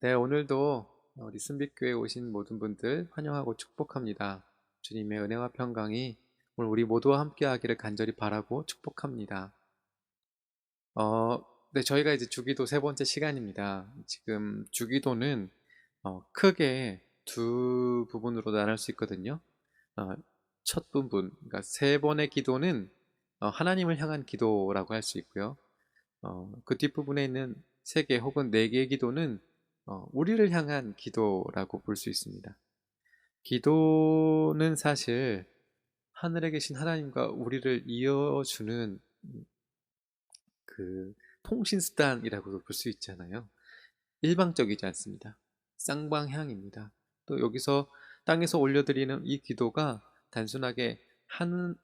네, 오늘도 우리 순빛교회에 오신 모든 분들 환영하고 축복합니다. 주님의 은혜와 평강이 오늘 우리 모두와 함께 하기를 간절히 바라고 축복합니다. 네, 저희가 이제 주기도 세 번째 시간입니다. 지금 주기도는 크게 두 부분으로 나눌 수 있거든요. 어, 첫 부분, 그러니까 세 번의 기도는 하나님을 향한 기도라고 할 수 있고요. 그 뒷부분에 있는 세 개 혹은 네 개의 기도는 우리를 향한 기도라고 볼 수 있습니다. 기도는 사실 하늘에 계신 하나님과 우리를 이어주는 그 통신수단이라고도 볼 수 있잖아요. 일방적이지 않습니다. 쌍방향입니다. 또 여기서 땅에서 올려드리는 이 기도가 단순하게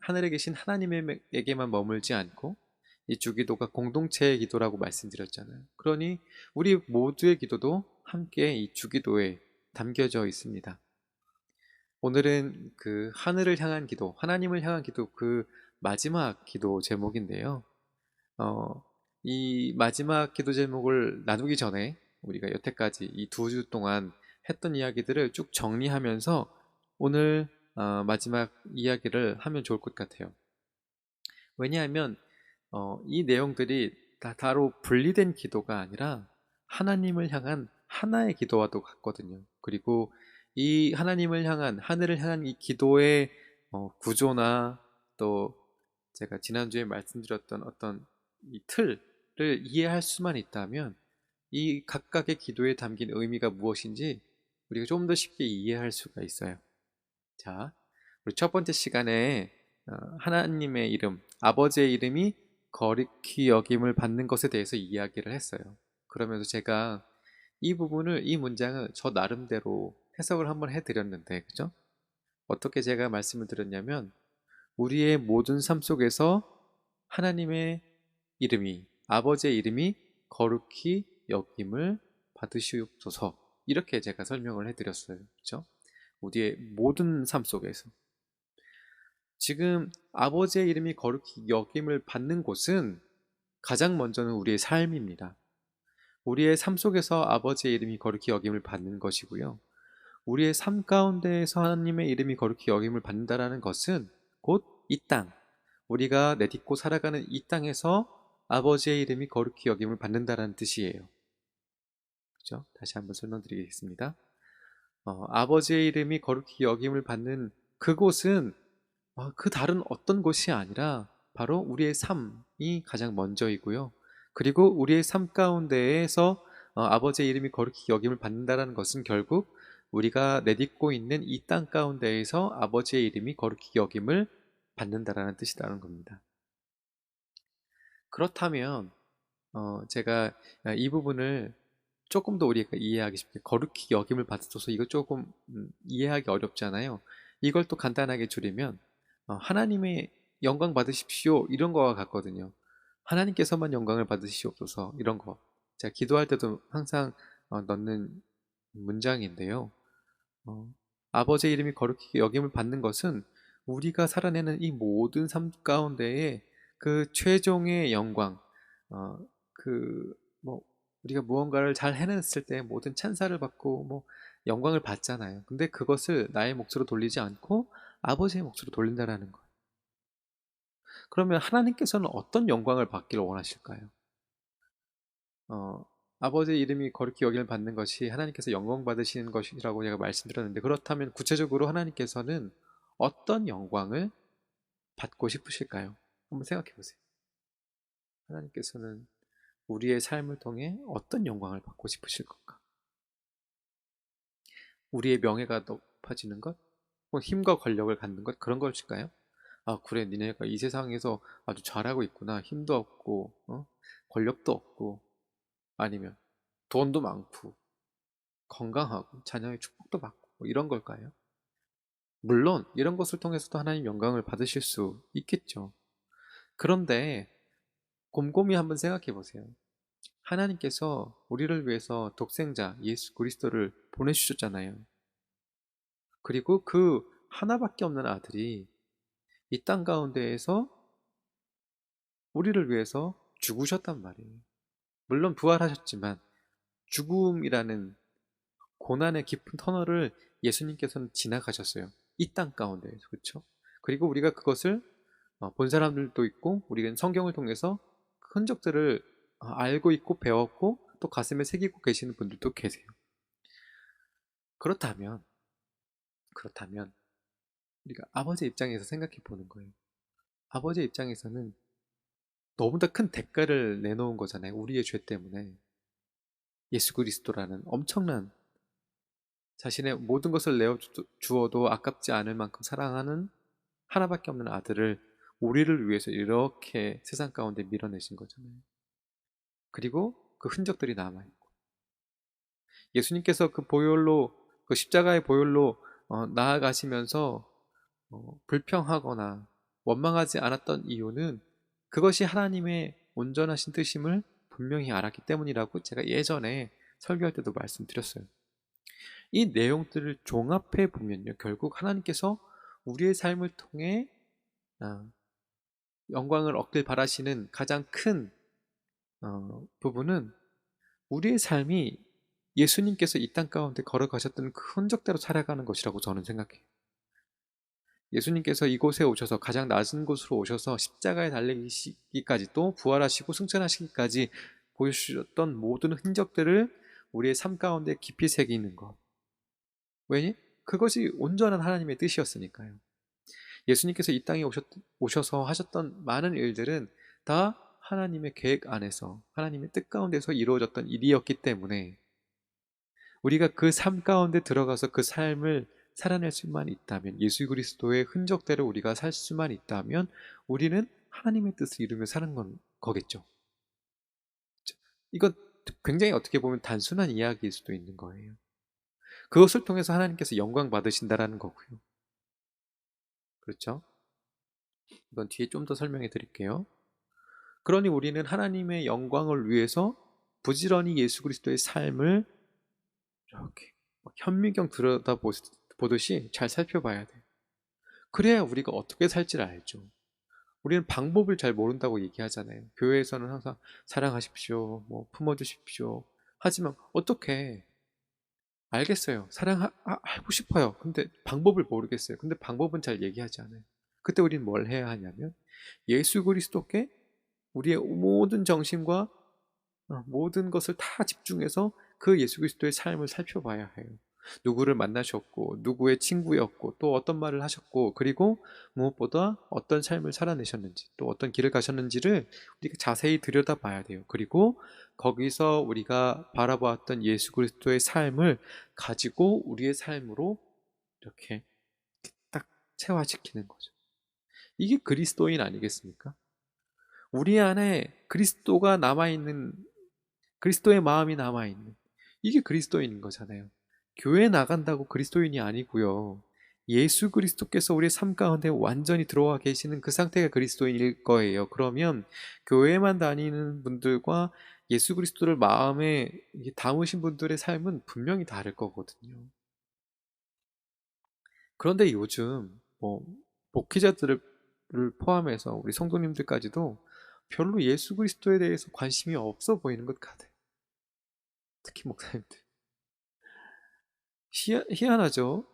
하늘에 계신 하나님에게만 머물지 않고 이 주기도가 공동체의 기도라고 말씀드렸잖아요. 그러니 우리 모두의 기도도 함께 이 주기도에 담겨져 있습니다. 오늘은 그 하늘을 향한 기도, 하나님을 향한 기도, 그 마지막 기도 제목인데요. 어, 이 마지막 기도 제목을 나누기 전에 우리가 여태까지 이 두 주 동안 했던 이야기들을 쭉 정리하면서 오늘 마지막 이야기를 하면 좋을 것 같아요. 왜냐하면 이 내용들이 다 따로 분리된 기도가 아니라 하나님을 향한 하나의 기도와도 같거든요. 그리고 이 하나님을 향한 하늘을 향한 이 기도의 구조나 또 제가 지난주에 말씀드렸던 어떤 이 틀을 이해할 수만 있다면 이 각각의 기도에 담긴 의미가 무엇인지 우리가 좀 더 쉽게 이해할 수가 있어요. 자, 우리 첫 번째 시간에 하나님의 이름, 아버지의 이름이 거룩히 여김을 받는 것에 대해서 이야기를 했어요. 그러면서 제가 이 부분을, 이 문장을 저 나름대로 해석을 한번 해드렸는데, 그죠? 어떻게 제가 말씀을 드렸냐면, 우리의 모든 삶 속에서 하나님의 이름이, 아버지의 이름이 거룩히 여김을 받으시옵소서. 이렇게 제가 설명을 해드렸어요. 그죠? 우리의 모든 삶 속에서. 지금 아버지의 이름이 거룩히 여김을 받는 곳은 가장 먼저는 우리의 삶입니다. 우리의 삶 속에서 아버지의 이름이 거룩히 여김을 받는 것이고요. 우리의 삶 가운데에서 하나님의 이름이 거룩히 여김을 받는다라는 것은 곧 이 땅, 우리가 내딛고 살아가는 이 땅에서 아버지의 이름이 거룩히 여김을 받는다라는 뜻이에요. 그죠? 다시 한번 설명드리겠습니다. 아버지의 이름이 거룩히 여김을 받는 그곳은 그 다른 어떤 곳이 아니라 바로 우리의 삶이 가장 먼저이고요. 그리고 우리의 삶 가운데에서 아버지의 이름이 거룩히 여김을 받는다는 것은 결국 우리가 내딛고 있는 이 땅 가운데에서 아버지의 이름이 거룩히 여김을 받는다라는 뜻이라는 겁니다. 그렇다면 제가 이 부분을 조금 더 우리가 이해하기 쉽게 거룩히 여김을 받으소서 이거 조금 이해하기 어렵잖아요. 이걸 또 간단하게 줄이면 하나님의 영광 받으십시오 이런 거와 같거든요. 하나님께서만 영광을 받으시옵소서 이런 거. 제가 기도할 때도 항상 넣는 문장인데요. 어, 아버지의 이름이 거룩히 여김을 받는 것은 우리가 살아내는 이 모든 삶 가운데에 그 최종의 영광, 뭐 우리가 무언가를 잘 해냈을 때 모든 찬사를 받고 뭐 영광을 받잖아요. 근데 그것을 나의 몫으로 돌리지 않고 아버지의 몫으로 돌린다라는 거예요. 그러면 하나님께서는 어떤 영광을 받기를 원하실까요? 어, 아버지의 이름이 거룩히 여김을 받는 것이 하나님께서 영광 받으시는 것이라고 제가 말씀드렸는데 그렇다면 구체적으로 하나님께서는 어떤 영광을 받고 싶으실까요? 한번 생각해 보세요. 하나님께서는 우리의 삶을 통해 어떤 영광을 받고 싶으실 건가? 우리의 명예가 높아지는 것? 혹은 힘과 권력을 갖는 것? 그런 것일까요? 아, 그래, 니네가 이 세상에서 아주 잘하고 있구나. 힘도 없고, 권력도 없고, 아니면 돈도 많고, 건강하고, 자녀의 축복도 받고, 뭐 이런 걸까요? 물론, 이런 것을 통해서도 하나님 영광을 받으실 수 있겠죠. 그런데, 곰곰이 한번 생각해 보세요. 하나님께서 우리를 위해서 독생자 예수 그리스도를 보내주셨잖아요. 그리고 그 하나밖에 없는 아들이 이 땅 가운데에서 우리를 위해서 죽으셨단 말이에요. 물론 부활하셨지만 죽음이라는 고난의 깊은 터널을 예수님께서는 지나가셨어요. 이 땅 가운데에서. 그렇죠? 그리고 우리가 그것을 본 사람들도 있고, 우리는 성경을 통해서 그 흔적들을 알고 있고 배웠고 또 가슴에 새기고 계시는 분들도 계세요. 그렇다면 우리가 아버지 입장에서 생각해 보는 거예요. 아버지 입장에서는 너무나 큰 대가를 내놓은 거잖아요. 우리의 죄 때문에. 예수 그리스도라는 엄청난, 자신의 모든 것을 내어 주어도 아깝지 않을 만큼 사랑하는 하나밖에 없는 아들을 우리를 위해서 이렇게 세상 가운데 밀어내신 거잖아요. 그리고 그 흔적들이 남아있고, 예수님께서 그 보혈로, 그 십자가의 보혈로 나아가시면서 불평하거나 원망하지 않았던 이유는 그것이 하나님의 온전하신 뜻임을 분명히 알았기 때문이라고 제가 예전에 설교할 때도 말씀드렸어요. 이 내용들을 종합해 보면요, 결국 하나님께서 우리의 삶을 통해 영광을 얻길 바라시는 가장 큰 부분은 우리의 삶이 예수님께서 이 땅 가운데 걸어가셨던 그 흔적대로 살아가는 것이라고 저는 생각해요. 예수님께서 이곳에 오셔서, 가장 낮은 곳으로 오셔서 십자가에 달리시기까지, 또 부활하시고 승천하시기까지 보여주셨던 모든 흔적들을 우리의 삶 가운데 깊이 새기는 것. 왜냐? 그것이 온전한 하나님의 뜻이었으니까요. 예수님께서 이 땅에 오셔서 하셨던 많은 일들은 다 하나님의 계획 안에서, 하나님의 뜻 가운데서 이루어졌던 일이었기 때문에 우리가 그 삶 가운데 들어가서 그 삶을 살아낼 수만 있다면, 예수 그리스도의 흔적대로 우리가 살 수만 있다면 우리는 하나님의 뜻을 이루며 사는 거겠죠. 이건 굉장히 어떻게 보면 단순한 이야기일 수도 있는 거예요. 그것을 통해서 하나님께서 영광 받으신다라는 거고요. 그렇죠? 이건 뒤에 좀 더 설명해 드릴게요. 그러니 우리는 하나님의 영광을 위해서 부지런히 예수 그리스도의 삶을 이렇게 현미경 들여다보듯이 잘 살펴봐야 돼요. 그래야 우리가 어떻게 살지를 알죠. 우리는 방법을 잘 모른다고 얘기하잖아요. 교회에서는 항상 사랑하십시오, 품어주십시오. 하지만 어떻게 알겠어요. 사랑하고 싶어요. 근데 방법을 모르겠어요. 근데 방법은 잘 얘기하지 않아요. 그때 우리는 뭘 해야 하냐면 예수 그리스도께 우리의 모든 정신과 모든 것을 다 집중해서 그 예수 그리스도의 삶을 살펴봐야 해요. 누구를 만나셨고, 누구의 친구였고, 또 어떤 말을 하셨고, 그리고 무엇보다 어떤 삶을 살아내셨는지, 또 어떤 길을 가셨는지를 우리가 자세히 들여다봐야 돼요. 그리고 거기서 우리가 바라보았던 예수 그리스도의 삶을 가지고 우리의 삶으로 이렇게 딱 체화시키는 거죠. 이게 그리스도인 아니겠습니까? 우리 안에 그리스도가 남아있는, 그리스도의 마음이 남아있는, 이게 그리스도인인 거잖아요. 교회 나간다고 그리스도인이 아니고요. 예수 그리스도께서 우리의 삶 가운데 완전히 들어와 계시는 그 상태가 그리스도인일 거예요. 그러면 교회만 다니는 분들과 예수 그리스도를 마음에 담으신 분들의 삶은 분명히 다를 거거든요. 그런데 요즘 목회자들을 포함해서 우리 성도님들까지도 별로 예수 그리스도에 대해서 관심이 없어 보이는 것 같아요. 특히 목사님들. 희한하죠?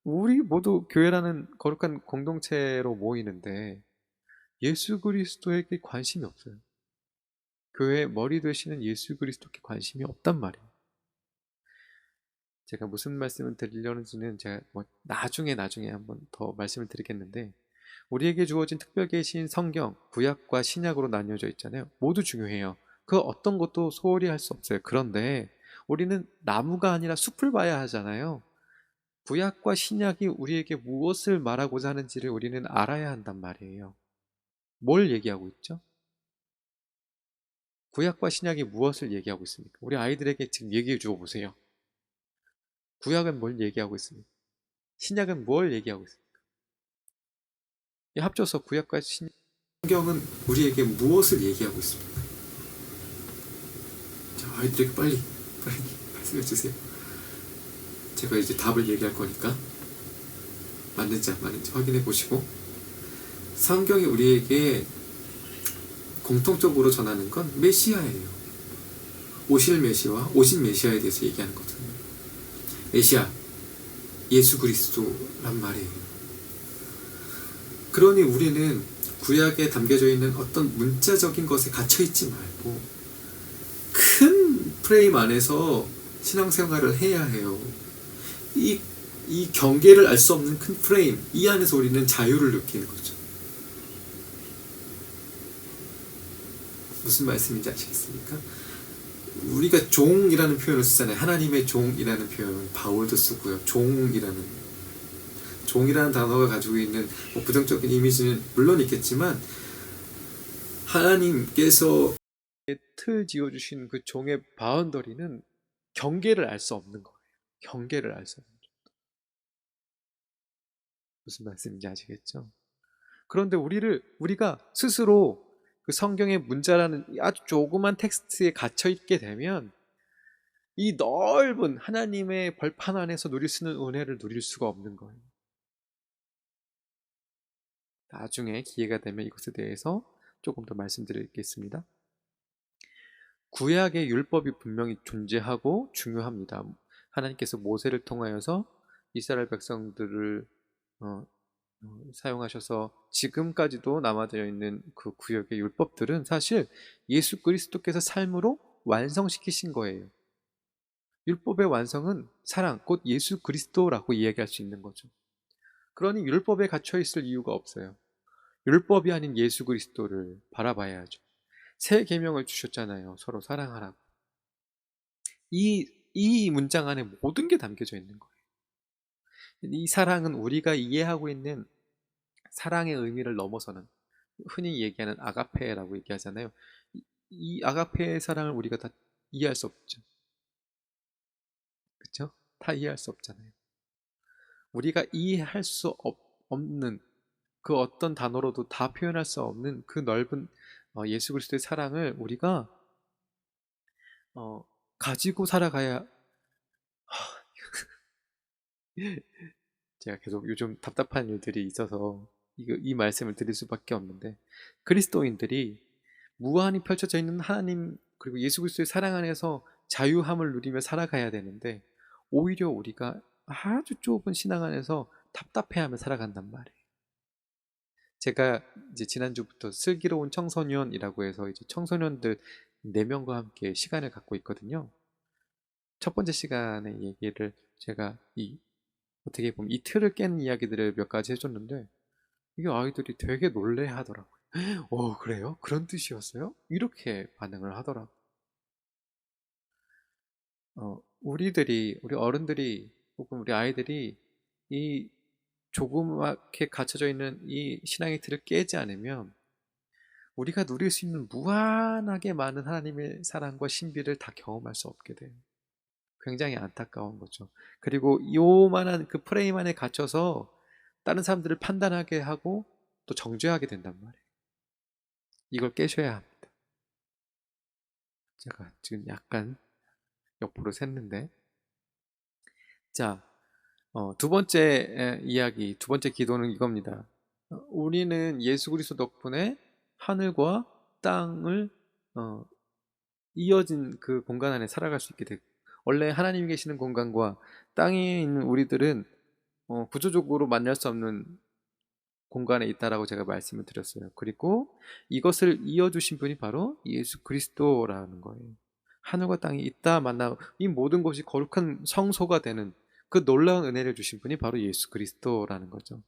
우리 모두 교회라는 거룩한 공동체로 모이는데 예수 그리스도에게 관심이 없어요. 교회의 머리 되시는 예수 그리스도께 관심이 없단 말이에요. 제가 무슨 말씀을 드리려는지는 제가 나중에 한번 더 말씀을 드리겠는데, 우리에게 주어진 특별 계신 성경, 구약과 신약으로 나뉘어져 있잖아요. 모두 중요해요. 그 어떤 것도 소홀히 할 수 없어요. 그런데 우리는 나무가 아니라 숲을 봐야 하잖아요. 구약과 신약이 우리에게 무엇을 말하고자 하는지를 우리는 알아야 한단 말이에요. 뭘 얘기하고 있죠? 구약과 신약이 무엇을 얘기하고 있습니까? 우리 아이들에게 지금 얘기해 주어 보세요. 구약은 뭘 얘기하고 있습니까? 신약은 뭘 얘기하고 있습니까? 합쳐서 구약과 신약, 성경은 우리에게 무엇을 얘기하고 있습니까? 자, 아이들에게 빨리 말씀해 주세요. 제가 이제 답을 얘기할 거니까 맞는지 안 맞는지 확인해 보시고, 성경이 우리에게 공통적으로 전하는 건 메시아예요. 오실 메시아와 오신 메시아에 대해서 얘기하는 거거든요. 메시아, 예수 그리스도란 말이에요. 그러니 우리는 구약에 담겨져 있는 어떤 문자적인 것에 갇혀있지 말고 큰 프레임 안에서 신앙생활을 해야 해요. 이 경계를 알 수 없는 큰 프레임, 이 안에서 우리는 자유를 느끼는 거죠. 무슨 말씀인지 아시겠습니까? 우리가 종이라는 표현을 쓰잖아요. 하나님의 종이라는 표현은 바울도 쓰고요. 종이라는 단어가 가지고 있는 부정적인 이미지는 물론 있겠지만, 하나님께서 틀 지어주신 그 종의 바운더리는 경계를 알 수 없는 거예요. 경계를 알 수 없는 거예요. 무슨 말씀인지 아시겠죠? 그런데 우리가 스스로 그 성경의 문자라는 아주 조그만 텍스트에 갇혀 있게 되면 이 넓은 하나님의 벌판 안에서 누릴 수 있는 은혜를 누릴 수가 없는 거예요. 나중에 기회가 되면 이것에 대해서 조금 더 말씀드리겠습니다. 구약의 율법이 분명히 존재하고 중요합니다. 하나님께서 모세를 통하여서 이스라엘 백성들을 사용하셔서 지금까지도 남아되어 있는 그 구약의 율법들은 사실 예수 그리스도께서 삶으로 완성시키신 거예요. 율법의 완성은 사랑, 곧 예수 그리스도라고 이야기할 수 있는 거죠. 그러니 율법에 갇혀 있을 이유가 없어요. 율법이 아닌 예수 그리스도를 바라봐야죠. 새 계명을 주셨잖아요. 서로 사랑하라고. 이 문장 안에 모든 게 담겨져 있는 거예요. 이 사랑은 우리가 이해하고 있는 사랑의 의미를 넘어서는, 흔히 얘기하는 아가페라고 얘기하잖아요. 이 아가페의 사랑을 우리가 다 이해할 수 없죠. 그렇죠? 다 이해할 수 없잖아요. 우리가 이해할 수 없는 그 어떤 단어로도 다 표현할 수 없는 그 넓은 예수 그리스도의 사랑을 우리가 가지고 살아가야. 제가 계속 요즘 답답한 일들이 있어서 이 말씀을 드릴 수밖에 없는데, 그리스도인들이 무한히 펼쳐져 있는 하나님 그리고 예수 그리스도의 사랑 안에서 자유함을 누리며 살아가야 되는데, 오히려 우리가 아주 좁은 신앙 안에서 답답해하며 살아간단 말이에요. 제가 이제 지난주부터 슬기로운 청소년이라고 해서 이제 청소년들 4명과 함께 시간을 갖고 있거든요. 첫 번째 시간의 얘기를 제가 어떻게 보면 이 틀을 깨는 이야기들을 몇 가지 해줬는데, 이게 아이들이 되게 놀래 하더라고요. 그래요? 그런 뜻이었어요? 이렇게 반응을 하더라고요. 우리 어른들이 혹은 우리 아이들이 이 조그맣게 갇혀져 있는 이 신앙의 틀을 깨지 않으면 우리가 누릴 수 있는 무한하게 많은 하나님의 사랑과 신비를 다 경험할 수 없게 돼요. 굉장히 안타까운 거죠. 그리고 요만한 그 프레임 안에 갇혀서 다른 사람들을 판단하게 하고 또 정죄하게 된단 말이에요. 이걸 깨셔야 합니다. 제가 지금 약간 옆으로 샜는데, 자, 두 번째 이야기, 두 번째 기도는 이겁니다. 우리는 예수 그리스도 덕분에 하늘과 땅을 이어진 그 공간 안에 살아갈 수 있게 되고, 원래 하나님이 계시는 공간과 땅에 있는 우리들은 구조적으로 만날 수 없는 공간에 있다라고 제가 말씀을 드렸어요. 그리고 이것을 이어주신 분이 바로 예수 그리스도라는 거예요. 하늘과 땅이 있다 만나 이 모든 것이 거룩한 성소가 되는 그 놀라운 은혜를 주신 분이 바로 예수 그리스도라는 거죠.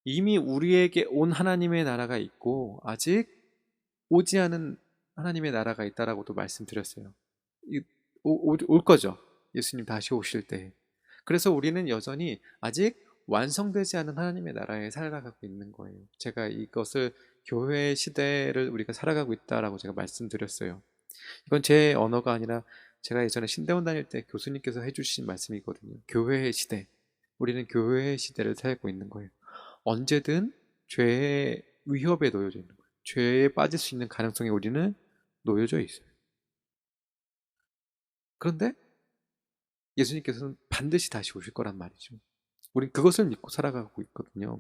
이미 우리에게 온 하나님의 나라가 있고 아직 오지 않은 하나님의 나라가 있다라고도 말씀드렸어요. 올 거죠. 예수님 다시 오실 때. 그래서 우리는 여전히 아직 완성되지 않은 하나님의 나라에 살아가고 있는 거예요. 제가 이것을 교회 시대를 우리가 살아가고 있다라고 제가 말씀드렸어요. 이건 제 언어가 아니라 제가 예전에 신대원 다닐 때 교수님께서 해주신 말씀이거든요. 교회의 시대. 우리는 교회의 시대를 살고 있는 거예요. 언제든 죄의 위협에 놓여져 있는 거예요. 죄에 빠질 수 있는 가능성에 우리는 놓여져 있어요. 그런데 예수님께서는 반드시 다시 오실 거란 말이죠. 우린 그것을 믿고 살아가고 있거든요.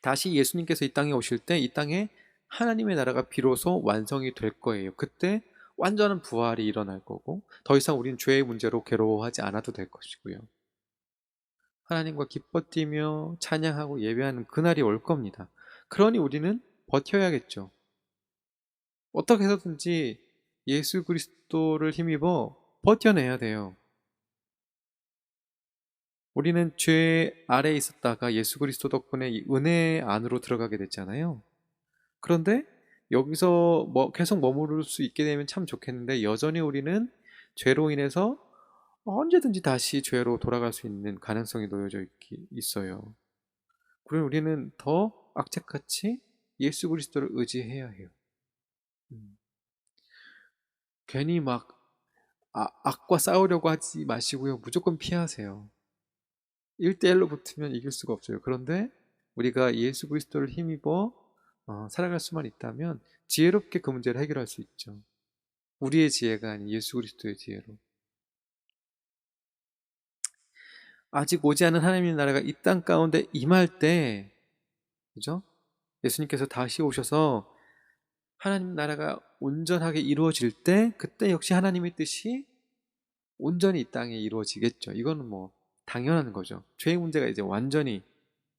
다시 예수님께서 이 땅에 오실 때 이 땅에 하나님의 나라가 비로소 완성이 될 거예요. 그때 완전한 부활이 일어날 거고 더 이상 우리는 죄의 문제로 괴로워하지 않아도 될 것이고요. 하나님과 기뻐 뛰며 찬양하고 예배하는 그날이 올 겁니다. 그러니 우리는 버텨야겠죠. 어떻게 해서든지 예수 그리스도를 힘입어 버텨내야 돼요. 우리는 죄 아래에 있었다가 예수 그리스도 덕분에 이 은혜 안으로 들어가게 됐잖아요. 그런데 여기서 계속 머무를 수 있게 되면 참 좋겠는데 여전히 우리는 죄로 인해서 언제든지 다시 죄로 돌아갈 수 있는 가능성이 놓여져 있어요. 그럼 우리는 더 악착같이 예수 그리스도를 의지해야 해요. 음. 괜히 막 악과 싸우려고 하지 마시고요. 무조건 피하세요. 1대1로 붙으면 이길 수가 없어요. 그런데 우리가 예수 그리스도를 힘입어 살아갈 수만 있다면 지혜롭게 그 문제를 해결할 수 있죠. 우리의 지혜가 아닌 예수 그리스도의 지혜로. 아직 오지 않은 하나님의 나라가 이 땅 가운데 임할 때, 그죠? 예수님께서 다시 오셔서 하나님 나라가 온전하게 이루어질 때, 그때 역시 하나님의 뜻이 온전히 이 땅에 이루어지겠죠. 이거는 뭐 당연한 거죠. 죄의 문제가 이제 완전히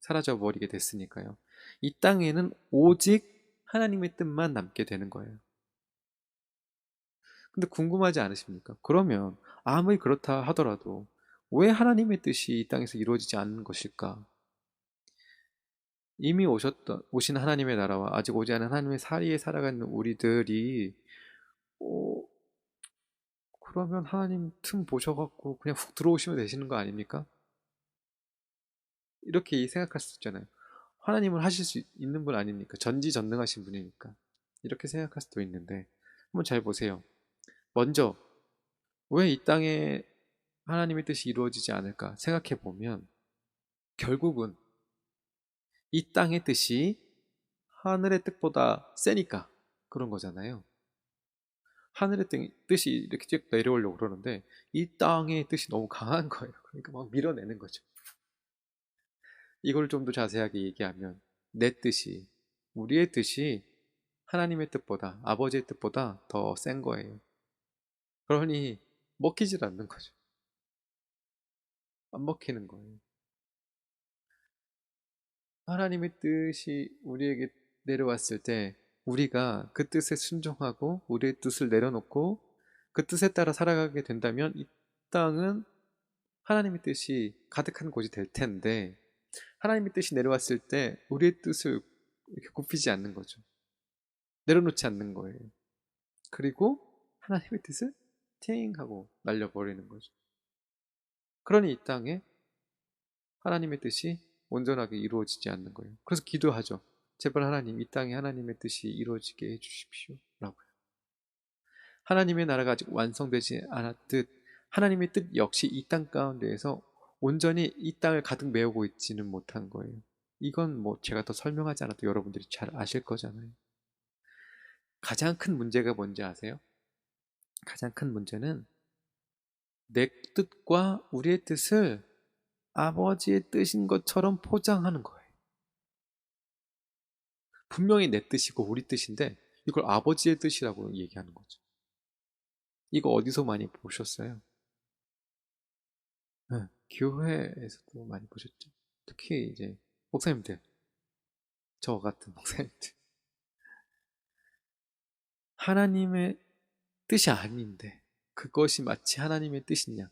사라져 버리게 됐으니까요. 이 땅에는 오직 하나님의 뜻만 남게 되는 거예요. 근데 궁금하지 않으십니까? 그러면 아무리 그렇다 하더라도 왜 하나님의 뜻이 이 땅에서 이루어지지 않는 것일까? 이미 오신 하나님의 나라와 아직 오지 않은 하나님의 사이에 살아가는 우리들이 어, 그러면 하나님 틈 보셔갖고 그냥 훅 들어오시면 되시는 거 아닙니까? 이렇게 생각할 수 있잖아요. 하나님은 하실 수 있는 분 아닙니까? 전지전능하신 분이니까. 이렇게 생각할 수도 있는데 한번 잘 보세요. 먼저 왜 이 땅에 하나님의 뜻이 이루어지지 않을까 생각해 보면 결국은 이 땅의 뜻이 하늘의 뜻보다 세니까 그런 거잖아요. 하늘의 뜻이 이렇게 쭉 내려오려고 그러는데 이 땅의 뜻이 너무 강한 거예요. 그러니까 막 밀어내는 거죠. 이걸 좀 더 자세하게 얘기하면 내 뜻이, 우리의 뜻이 하나님의 뜻보다, 아버지의 뜻보다 더 센 거예요. 그러니 먹히질 않는 거죠. 안 먹히는 거예요. 하나님의 뜻이 우리에게 내려왔을 때 우리가 그 뜻에 순종하고 우리의 뜻을 내려놓고 그 뜻에 따라 살아가게 된다면 이 땅은 하나님의 뜻이 가득한 곳이 될 텐데 하나님의 뜻이 내려왔을 때 우리의 뜻을 이렇게 굽히지 않는 거죠. 내려놓지 않는 거예요. 그리고 하나님의 뜻을 팅 하고 날려버리는 거죠. 그러니 이 땅에 하나님의 뜻이 온전하게 이루어지지 않는 거예요. 그래서 기도하죠. 제발 하나님, 이 땅에 하나님의 뜻이 이루어지게 해주십시오. 라고요. 하나님의 나라가 아직 완성되지 않았듯 하나님의 뜻 역시 이 땅 가운데에서 온전히 이 땅을 가득 메우고 있지는 못한 거예요. 이건 뭐 제가 더 설명하지 않아도 여러분들이 잘 아실 거잖아요. 가장 큰 문제가 뭔지 아세요? 가장 큰 문제는 내 뜻과 우리의 뜻을 아버지의 뜻인 것처럼 포장하는 거예요. 분명히 내 뜻이고 우리 뜻인데 이걸 아버지의 뜻이라고 얘기하는 거죠. 이거 어디서 많이 보셨어요? 네, 교회에서도 많이 보셨죠. 특히 이제 목사님들, 저 같은 목사님들. 하나님의 뜻이 아닌데 그것이 마치 하나님의 뜻이냐.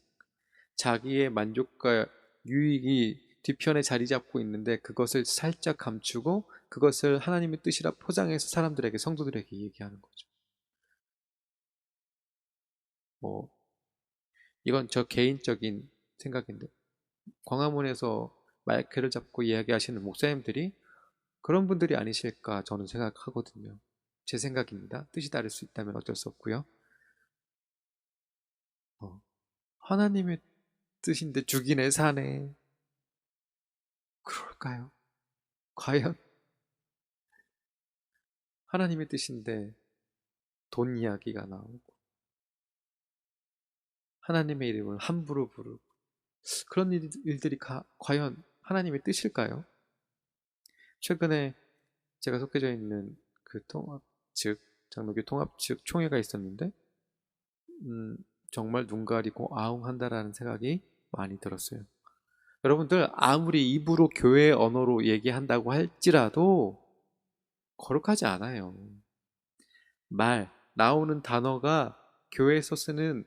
자기의 만족과 유익이 뒤편에 자리 잡고 있는데 그것을 살짝 감추고 그것을 하나님의 뜻이라 포장해서 사람들에게, 성도들에게 얘기하는 거죠. 뭐 이건 저 개인적인 생각인데 광화문에서 마이크를 잡고 이야기하시는 목사님들이 그런 분들이 아니실까 저는 생각하거든요. 제 생각입니다. 뜻이 다를 수 있다면 어쩔 수 없고요. 어, 하나님의 뜻인데 죽이네 사네. 그럴까요? 과연 하나님의 뜻인데 돈 이야기가 나오고 하나님의 이름을 함부로 부르고 그런 일들이 과연 하나님의 뜻일까요? 최근에 제가 속해져 있는 그 통합 측 장로교 통합 측 총회가 있었는데 음, 정말 눈 가리고 아웅한다라는 생각이 많이 들었어요. 여러분들 아무리 입으로 교회 언어로 얘기한다고 할지라도 거룩하지 않아요. 나오는 단어가 교회에서 쓰는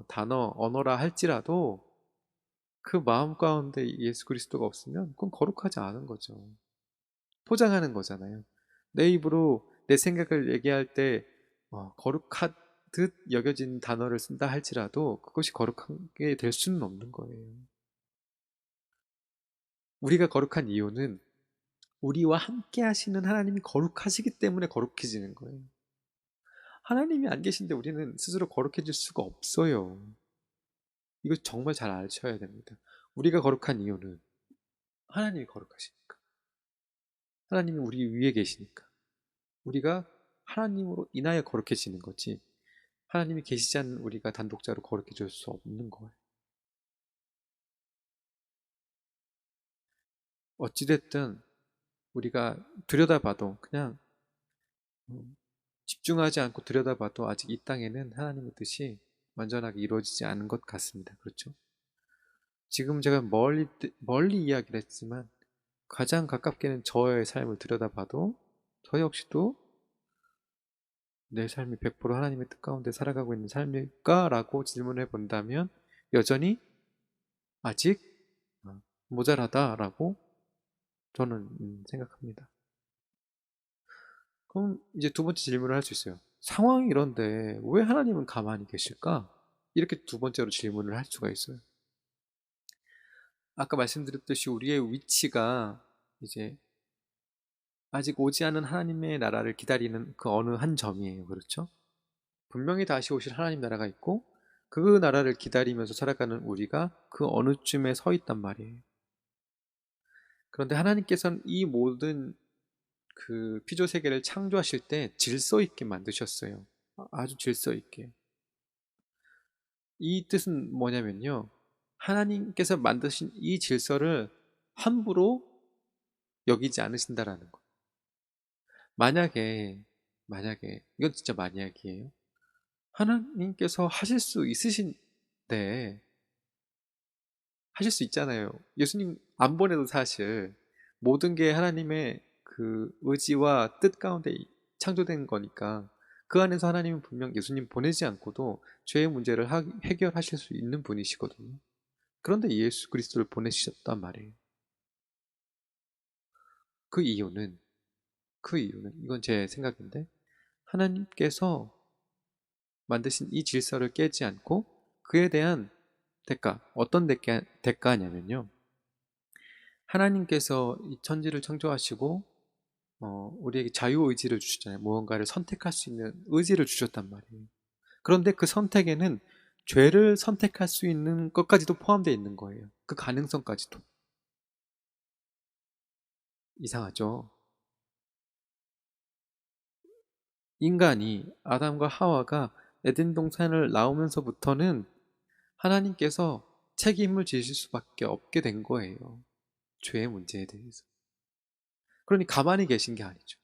단어, 언어라 할지라도 그 마음 가운데 예수 그리스도가 없으면 그건 거룩하지 않은 거죠. 포장하는 거잖아요. 내 입으로 내 생각을 얘기할 때 거룩하듯 여겨진 단어를 쓴다 할지라도 그것이 거룩하게 될 수는 없는 거예요. 우리가 거룩한 이유는 우리와 함께 하시는 하나님이 거룩하시기 때문에 거룩해지는 거예요. 하나님이 안 계신데 우리는 스스로 거룩해질 수가 없어요. 이거 정말 잘 아셔야 됩니다. 우리가 거룩한 이유는 하나님이 거룩하시니까. 하나님이 우리 위에 계시니까. 우리가 하나님으로 인하여 거룩해지는 거지. 하나님이 계시지 않는 우리가 단독자로 거룩해질 수 없는 거예요. 어찌됐든 우리가 들여다봐도 그냥 집중하지 않고 들여다봐도 아직 이 땅에는 하나님의 뜻이 완전하게 이루어지지 않은 것 같습니다. 그렇죠? 지금 제가 멀리 이야기를 했지만 가장 가깝게는 저의 삶을 들여다봐도 저 역시도 내 삶이 100% 하나님의 뜻 가운데 살아가고 있는 삶일까? 라고 질문해 본다면 여전히 아직 모자라다라고 저는 생각합니다. 그럼 이제 두 번째 질문을 할 수 있어요. 상황이 이런데 왜 하나님은 가만히 계실까? 이렇게 두 번째로 질문을 할 수가 있어요. 아까 말씀드렸듯이 우리의 위치가 이제 아직 오지 않은 하나님의 나라를 기다리는 그 어느 한 점이에요. 그렇죠? 분명히 다시 오실 하나님 나라가 있고 그 나라를 기다리면서 살아가는 우리가 그 어느 쯤에 서 있단 말이에요. 그런데 하나님께서는 이 모든 그 피조 세계를 창조하실 때 질서 있게 만드셨어요. 아주 질서 있게. 이 뜻은 뭐냐면요. 하나님께서 만드신 이 질서를 함부로 여기지 않으신다라는 거. 만약에 이건 진짜 만약이에요. 하나님께서 하실 수 있으신데 하실 수 있잖아요. 예수님 안 보내도 사실 모든 게 하나님의 그 의지와 뜻 가운데 창조된 거니까 그 안에서 하나님은 분명 예수님 보내지 않고도 죄의 문제를 해결하실 수 있는 분이시거든요. 그런데 예수 그리스도를 보내주셨단 말이에요. 그 이유는 이건 제 생각인데 하나님께서 만드신 이 질서를 깨지 않고 그에 대한 어떤 대가냐면요. 하나님께서 이 천지를 창조하시고 우리에게 자유의지를 주셨잖아요. 무언가를 선택할 수 있는 의지를 주셨단 말이에요. 그런데 그 선택에는 죄를 선택할 수 있는 것까지도 포함되어 있는 거예요. 그 가능성까지도. 이상하죠? 아담과 하와가 에덴 동산을 나오면서부터는 하나님께서 책임을 지실 수밖에 없게 된 거예요. 죄의 문제에 대해서. 그러니 가만히 계신 게 아니죠.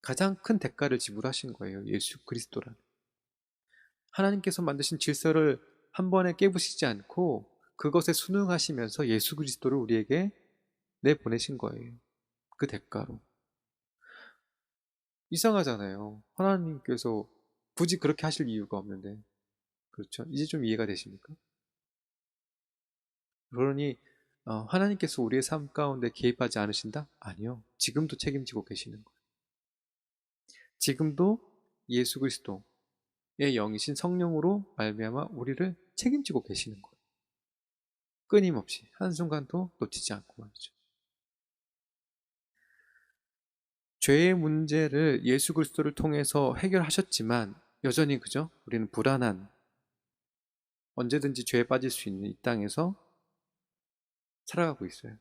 가장 큰 대가를 지불하신 거예요. 예수 그리스도라는. 하나님께서 만드신 질서를 한 번에 깨부시지 않고 그것에 순응하시면서 예수 그리스도를 우리에게 내보내신 거예요. 그 대가로. 이상하잖아요. 하나님께서 굳이 그렇게 하실 이유가 없는데. 그렇죠? 이제 좀 이해가 되십니까? 그러니 하나님께서 우리의 삶 가운데 개입하지 않으신다? 아니요. 지금도 책임지고 계시는 거예요. 지금도 예수 그리스도의 영이신 성령으로 말미암아 우리를 책임지고 계시는 거예요. 끊임없이 한순간도 놓치지 않고 말이죠. 죄의 문제를 예수 그리스도를 통해서 해결하셨지만 여전히 그죠? 우리는 불안한 언제든지 죄에 빠질 수 있는 이 땅에서 살아가고 있어요.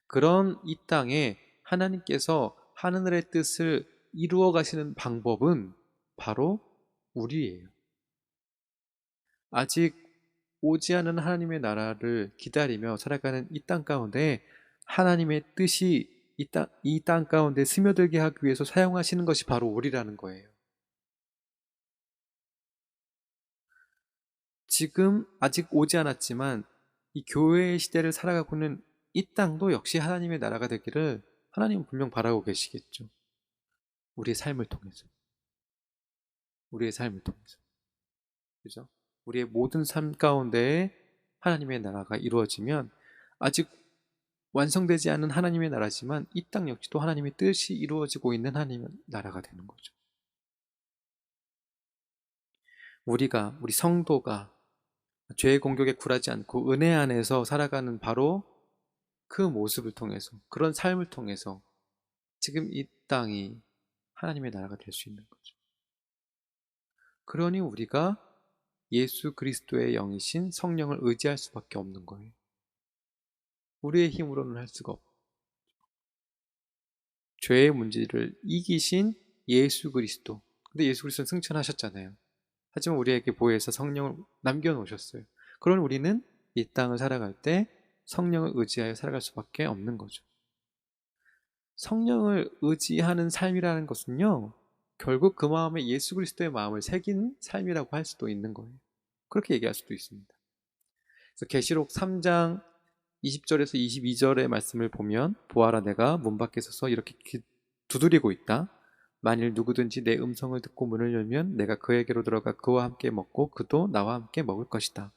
그런 이 땅에 하나님께서 하늘의 뜻을 이루어 가시는 방법은 바로 우리예요. 아직 오지 않은 하나님의 나라를 기다리며 살아가는 이 땅 가운데 하나님의 뜻이 이 땅 가운데 스며들게 하기 위해서 사용하시는 것이 바로 우리라는 거예요. 지금 아직 오지 않았지만 이 교회의 시대를 살아가고 있는 이 땅도 역시 하나님의 나라가 되기를 하나님은 분명 바라고 계시겠죠. 우리의 삶을 통해서. 우리의 삶을 통해서. 그죠? 우리의 모든 삶 가운데에 하나님의 나라가 이루어지면 아직 완성되지 않은 하나님의 나라지만 이 땅 역시도 하나님의 뜻이 이루어지고 있는 하나님의 나라가 되는 거죠. 우리 성도가 죄의 공격에 굴하지 않고 은혜 안에서 살아가는 바로 그 모습을 통해서, 그런 삶을 통해서 지금 이 땅이 하나님의 나라가 될 수 있는 거죠. 그러니 우리가 예수 그리스도의 영이신 성령을 의지할 수밖에 없는 거예요. 우리의 힘으로는 할 수가 없고, 죄의 문제를 이기신 예수 그리스도. 근데 예수 그리스도는 승천하셨잖아요. 하지만 우리에게 보혜사 성령을 남겨놓으셨어요. 그러니 우리는 이 땅을 살아갈 때 성령을 의지하여 살아갈 수밖에 없는 거죠. 성령을 의지하는 삶이라는 것은요, 결국 그 마음에 예수 그리스도의 마음을 새긴 삶이라고 할 수도 있는 거예요. 그렇게 얘기할 수도 있습니다. 그래서 계시록 3장 20절에서 22절의 말씀을 보면, 보아라, 내가 문 밖에 서서 이렇게 두드리고 있다. 만일 누구든지 내 음성을 듣고 문을 열면 내가 그에게로 들어가 그와 함께 먹고 그도 나와 함께 먹을 것이다.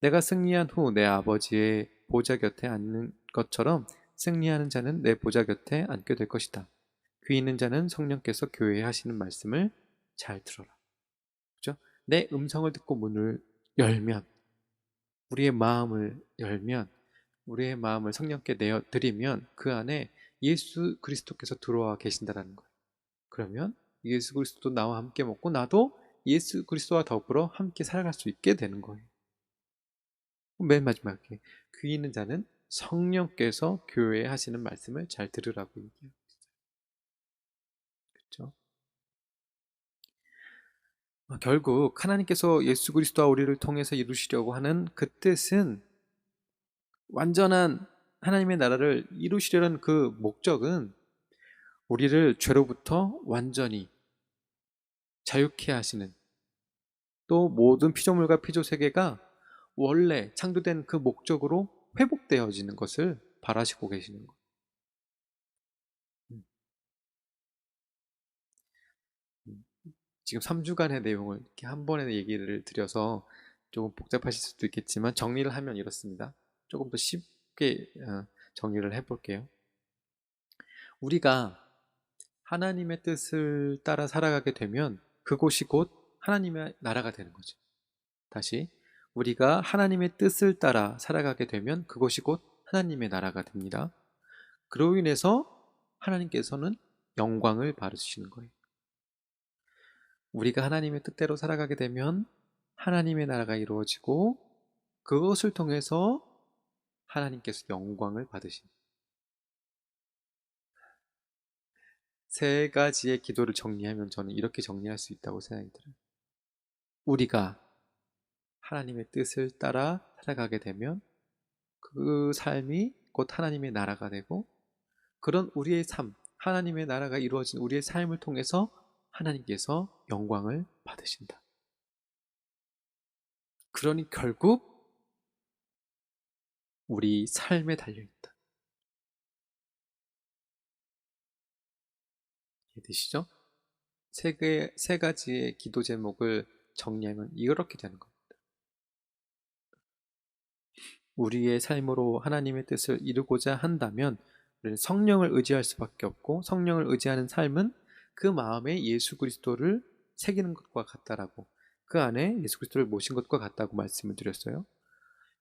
내가 승리한 후 내 아버지의 보좌 곁에 앉는 것처럼 승리하는 자는 내 보좌 곁에 앉게 될 것이다. 귀 있는 자는 성령께서 교회에 하시는 말씀을 잘 들어라. 그죠? 내 음성을 듣고 문을 열면, 우리의 마음을 열면, 우리의 마음을 성령께 내어 드리면 그 안에 예수 그리스도께서 들어와 계신다라는 거예요. 그러면 예수 그리스도 나와 함께 먹고 나도 예수 그리스도와 더불어 함께 살아갈 수 있게 되는 거예요. 맨 마지막에 귀 있는 자는 성령께서 교회에 하시는 말씀을 잘 들으라고 얘기해요. 그렇죠? 결국 하나님께서 예수 그리스도와 우리를 통해서 이루시려고 하는 그 뜻은, 완전한 하나님의 나라를 이루시려는 그 목적은 우리를 죄로부터 완전히 자유케 하시는, 또 모든 피조물과 피조세계가 원래 창조된 그 목적으로 회복되어지는 것을 바라시고 계시는 거예요. 음, 음. 지금 3주간의 내용을 이렇게 한 번에 얘기를 드려서 조금 복잡하실 수도 있겠지만 정리를 하면 이렇습니다. 조금 더 쉽게 정리를 해볼게요. 우리가 하나님의 뜻을 따라 살아가게 되면 그곳이 곧 하나님의 나라가 되는 거죠. 다시, 우리가 하나님의 뜻을 따라 살아가게 되면 그곳이 곧 하나님의 나라가 됩니다. 그로 인해서 하나님께서는 영광을 받으시는 거예요. 우리가 하나님의 뜻대로 살아가게 되면 하나님의 나라가 이루어지고 그것을 통해서 하나님께서 영광을 받으십니다. 세 가지의 기도를 정리하면 저는 이렇게 정리할 수 있다고 생각이 들어요. 우리가 하나님의 뜻을 따라 살아가게 되면 그 삶이 곧 하나님의 나라가 되고, 그런 우리의 삶, 하나님의 나라가 이루어진 우리의 삶을 통해서 하나님께서 영광을 받으신다. 그러니 결국 우리 삶에 달려있다. 이해되시죠? 세 가지의 기도 제목을 정리하면 이렇게 되는 겁니다. 우리의 삶으로 하나님의 뜻을 이루고자 한다면 우리는 성령을 의지할 수밖에 없고, 성령을 의지하는 삶은 그 마음에 예수 그리스도를 새기는 것과 같다라고, 그 안에 예수 그리스도를 모신 것과 같다고 말씀을 드렸어요.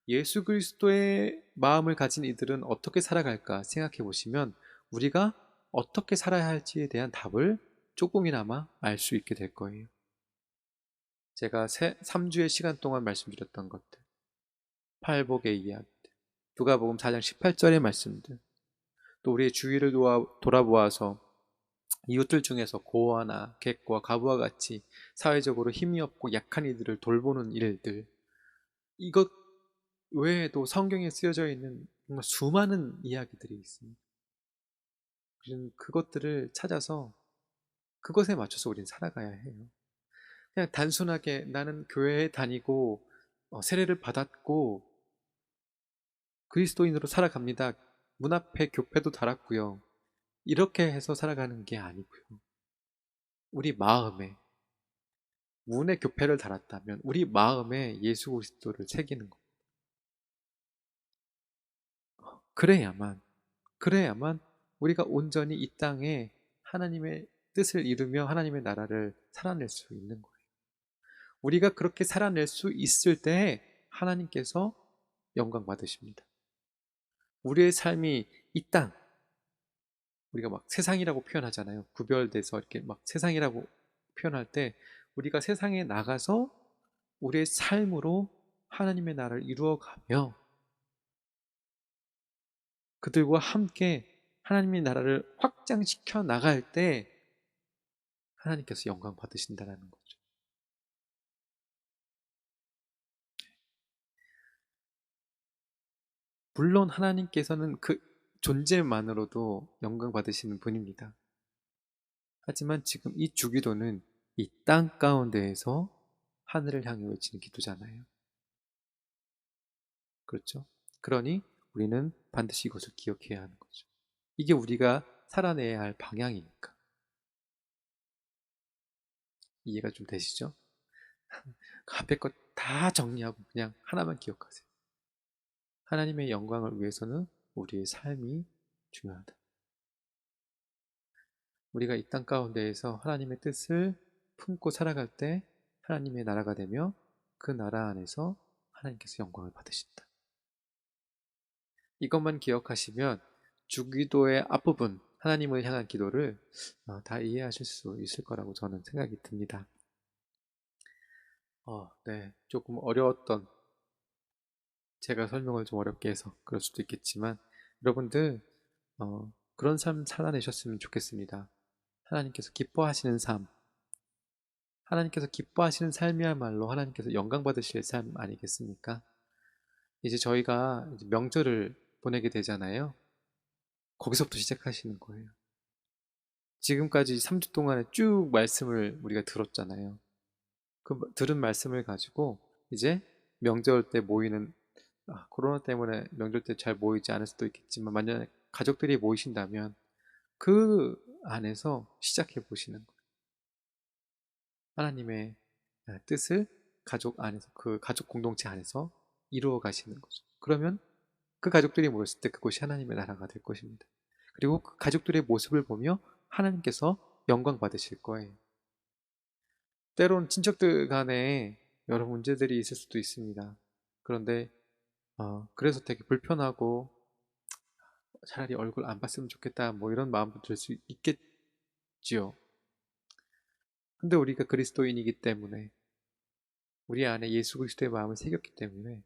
예수 그리스도의 마음을 가진 이들은 어떻게 살아갈까 생각해 보시면 우리가 어떻게 살아야 할지에 대한 답을 조금이나마 알 수 있게 될 거예요. 제가 3주의 시간 동안 말씀드렸던 것들, 팔복의 이야기들, 누가복음 4장 18절의 말씀들, 또 우리의 주위를 돌아보아서 이웃들 중에서 고아나 객과 과부와 같이 사회적으로 힘이 없고 약한 이들을 돌보는 일들, 이것 외에도 성경에 쓰여져 있는 정말 수많은 이야기들이 있습니다. 우리는 그것들을 찾아서 그것에 맞춰서 우리는 살아가야 해요. 그냥 단순하게 나는 교회에 다니고 세례를 받았고 그리스도인으로 살아갑니다. 문 앞에 교패도 달았고요. 이렇게 해서 살아가는 게 아니고요. 우리 마음에 문에 교패를 달았다면 우리 마음에 예수 그리스도를 새기는 것. 그래야만 우리가 온전히 이 땅에 하나님의 뜻을 이루며 하나님의 나라를 살아낼 수 있는 거예요. 우리가 그렇게 살아낼 수 있을 때 하나님께서 영광 받으십니다. 우리의 삶이 이 땅, 우리가 막 세상이라고 표현하잖아요. 구별돼서 이렇게 막 세상이라고 표현할 때 우리가 세상에 나가서 우리의 삶으로 하나님의 나라를 이루어가며 그들과 함께 하나님의 나라를 확장시켜 나갈 때 하나님께서 영광 받으신다는 거죠. 물론 하나님께서는 그 존재만으로도 영광 받으시는 분입니다. 하지만 지금 이 주기도는 이 땅 가운데에서 하늘을 향해 외치는 기도잖아요. 그렇죠? 그러니 우리는 반드시 이것을 기억해야 하는 거죠. 이게 우리가 살아내야 할 방향이니까. 이해가 좀 되시죠? 앞에 것 다 정리하고 그냥 하나만 기억하세요. 하나님의 영광을 위해서는 우리의 삶이 중요하다. 우리가 이 땅 가운데에서 하나님의 뜻을 품고 살아갈 때 하나님의 나라가 되며 그 나라 안에서 하나님께서 영광을 받으신다. 이것만 기억하시면 주기도의 앞부분 하나님을 향한 기도를 다 이해하실 수 있을 거라고 저는 생각이 듭니다. 네, 조금 어려웠던 제가 설명을 좀 어렵게 해서 그럴 수도 있겠지만 여러분들 그런 삶 살아내셨으면 좋겠습니다. 하나님께서 기뻐하시는 삶, 하나님께서 기뻐하시는 삶이야말로 하나님께서 영광 받으실 삶 아니겠습니까? 이제 저희가 이제 명절을 보내게 되잖아요. 거기서부터 시작하시는 거예요. 지금까지 3주 동안에 쭉 말씀을 우리가 들었잖아요. 그 들은 말씀을 가지고 이제 명절 때 모이는 코로나 때문에 명절 때 잘 모이지 않을 수도 있겠지만 만약에 가족들이 모이신다면 그 안에서 시작해 보시는 거예요. 하나님의 뜻을 가족 안에서 그 가족 공동체 안에서 이루어 가시는 거죠. 그러면 그 가족들이 모였을 때 그곳이 하나님의 나라가 될 것입니다. 그리고 그 가족들의 모습을 보며 하나님께서 영광 받으실 거예요. 때론 친척들 간에 여러 문제들이 있을 수도 있습니다. 그런데 그래서 되게 불편하고 차라리 얼굴 안 봤으면 좋겠다 뭐 이런 마음도 들 수 있겠지요. 근데 우리가 그리스도인이기 때문에 우리 안에 예수 그리스도의 마음을 새겼기 때문에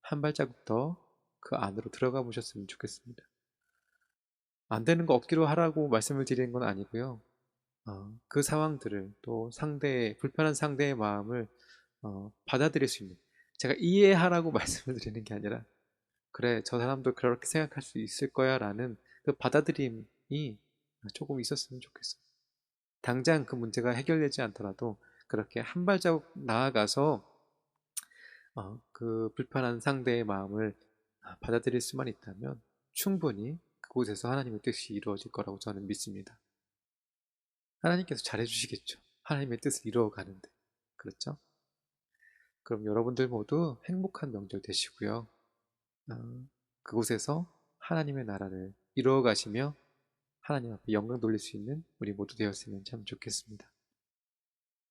한 발자국 더 그 안으로 들어가 보셨으면 좋겠습니다. 안 되는 거 억지로 하라고 말씀을 드리는 건 아니고요. 그 상황들을 또 불편한 상대의 마음을 받아들일 수 있는, 제가 이해하라고 말씀을 드리는 게 아니라 그래 저 사람도 그렇게 생각할 수 있을 거야 라는 그 받아들임이 조금 있었으면 좋겠어요. 당장 그 문제가 해결되지 않더라도 그렇게 한 발자국 나아가서 그 불편한 상대의 마음을 받아들일 수만 있다면 충분히 그곳에서 하나님의 뜻이 이루어질 거라고 저는 믿습니다. 하나님께서 잘해주시겠죠. 하나님의 뜻을 이루어가는데. 그렇죠? 그럼 여러분들 모두 행복한 명절 되시고요. 그곳에서 하나님의 나라를 이루어가시며 하나님 앞에 영광 돌릴 수 있는 우리 모두 되었으면 참 좋겠습니다.